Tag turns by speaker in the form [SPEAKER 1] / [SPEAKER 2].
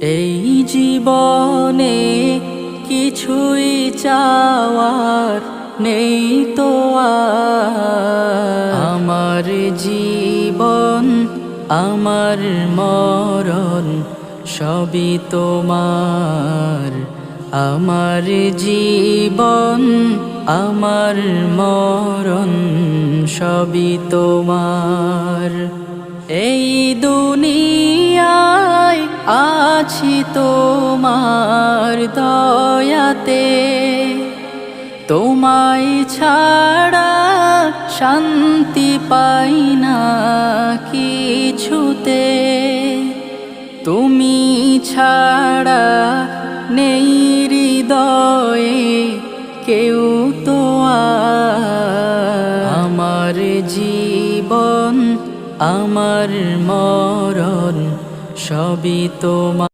[SPEAKER 1] এই জীবনে কিছুই চাওয়ার নেই তো আর। আমার জীবন আমার মরণ সবই তোমার। আমার জীবন আমার মরণ সবই তোমার। এই দুনিয়ায় আছি তোমার দয়াতে, তোমায় ছাড়া শান্তি পাই না কিছুতে। তুমি ছাড়া নেই হৃদয়ে কেউ তো আর। আমার জীবন আমার মরণ সবই তোমার।